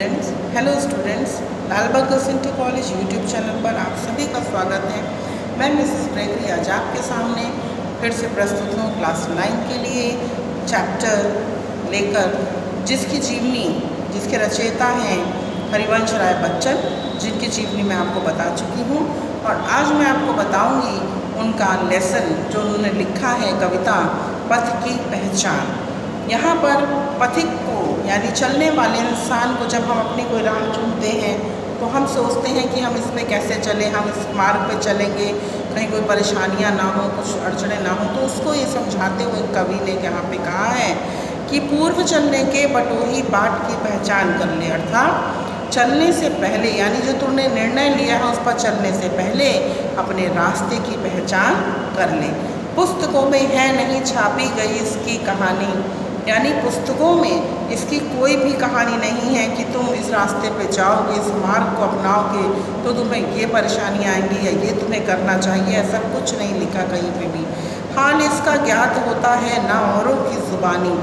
Hello students, Lalbagh girls college YouTube channel पर आप सभी का स्वागत है। मैं मिसेस प्रेगरी आज आपके सामने फिर से प्रस्तुत हूँ क्लास 9 के लिए चैप्टर लेकर, जिसकी जीवनी जिसके रचयिता हैं हरिवंश राय बच्चन, जिनकी जीवनी मैं आपको बता चुकी हूँ। और आज मैं आपको बताऊँगी उनका लेसन जो उन्होंने लिखा है, कविता पथ की पहचान। यहाँ पर पथिक को यानी चलने वाले इंसान को जब हम अपनी कोई राह चुनते हैं तो हम सोचते हैं कि हम इस पे कैसे चलें, हम इस मार्ग पे चलेंगे, कहीं कोई परेशानियाँ ना हो, कुछ अड़चने ना हो। तो उसको ये समझाते हुए कवि ने यहाँ पे कहा है कि पूर्व चलने के बटोही बाट की पहचान कर ले, अर्थात चलने से पहले यानी जो तुमने निर्णय लिया है उस पर चलने से पहले अपने रास्ते की पहचान कर ले। पुस्तकों में है नहीं छापी गई इसकी कहानी, यानी पुस्तकों में इसकी कोई भी कहानी नहीं है कि तुम इस रास्ते पे जाओगे, इस मार्ग को अपनाओगे तो तुम्हें ये परेशानियाँ आएंगी या ये तुम्हें करना चाहिए, ऐसा कुछ नहीं लिखा कहीं पे भी। हाल इसका ज्ञात होता है ना औरों की ज़ुबानी,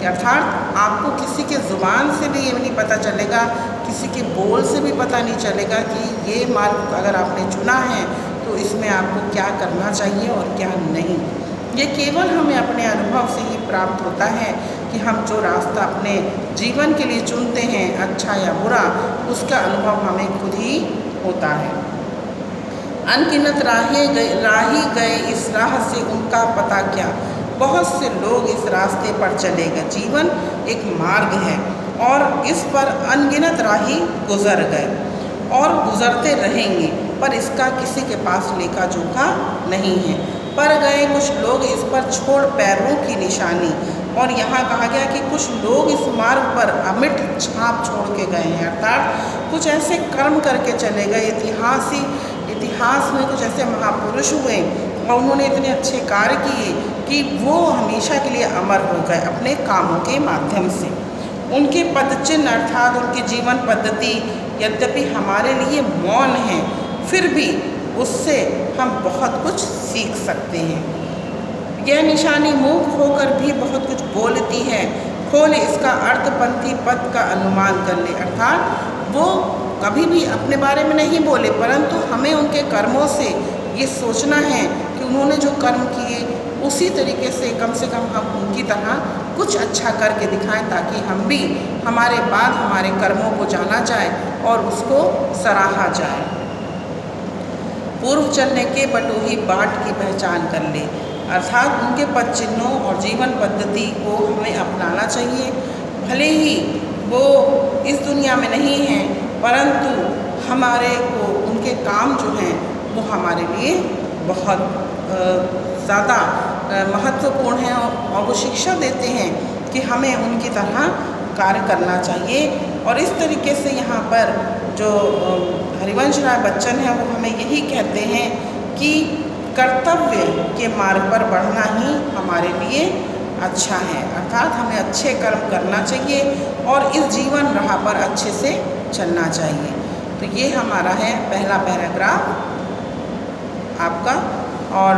अर्थात आपको किसी के ज़ुबान से भी ये नहीं पता चलेगा, किसी के बोल से भी पता नहीं चलेगा कि ये मार्ग अगर आपने चुना है तो इसमें आपको क्या करना चाहिए और क्या नहीं। ये केवल हमें अपने अनुभव से ही प्राप्त होता है कि हम जो रास्ता अपने जीवन के लिए चुनते हैं, अच्छा या बुरा, उसका अनुभव हमें खुद ही होता है। अनगिनत राही गए इस राह से उनका पता क्या, बहुत से लोग इस रास्ते पर चले गए। जीवन एक मार्ग है और इस पर अनगिनत राही गुजर गए और गुजरते रहेंगे, पर इसका किसी के पास लेखा जोखा नहीं है। पर गए कुछ लोग इस पर छोड़ पैरों की निशानी, और यहाँ कहा गया कि कुछ लोग इस मार्ग पर अमिट छाप छोड़ के गए हैं, अर्थात कुछ ऐसे कर्म करके चले गए। इतिहास में कुछ ऐसे महापुरुष हुए और उन्होंने इतने अच्छे कार्य किए कि वो हमेशा के लिए अमर हो गए अपने कामों के माध्यम से। उनके पदचिन्ह अर्थात उनकी जीवन पद्धति यद्यपि हमारे लिए मौन है, फिर भी उससे हम बहुत कुछ सीख सकते हैं। यह निशानी मूक होकर भी बहुत कुछ बोलती है, खोल इसका अर्थपंथी पद का अनुमान कर ले, अर्थात वो कभी भी अपने बारे में नहीं बोले, परंतु हमें उनके कर्मों से ये सोचना है कि उन्होंने जो कर्म किए उसी तरीके से कम हम उनकी तरह कुछ अच्छा करके दिखाएं, ताकि हम भी हमारे बाद हमारे कर्मों को जाना जाए और उसको सराहा जाए। पूर्व चलने के बटोही बाट की पहचान कर ले, अर्थात उनके पद चिन्हों और जीवन पद्धति को हमें अपनाना चाहिए। भले ही वो इस दुनिया में नहीं हैं, परंतु हमारे को उनके काम जो हैं वो हमारे लिए बहुत ज़्यादा महत्वपूर्ण हैं और वो शिक्षा देते हैं कि हमें उनकी तरह कार्य करना चाहिए। और इस तरीके से यहाँ पर जो हरिवंश राय बच्चन हैं वो हमें यही कहते हैं कि कर्तव्य के मार्ग पर बढ़ना ही हमारे लिए अच्छा है, अर्थात हमें अच्छे कर्म करना चाहिए और इस जीवन राह पर अच्छे से चलना चाहिए। तो ये हमारा है पहला पैराग्राफ आपका और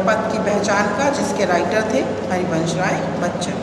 पद की पहचान का, जिसके राइटर थे हरिवंश राय बच्चन।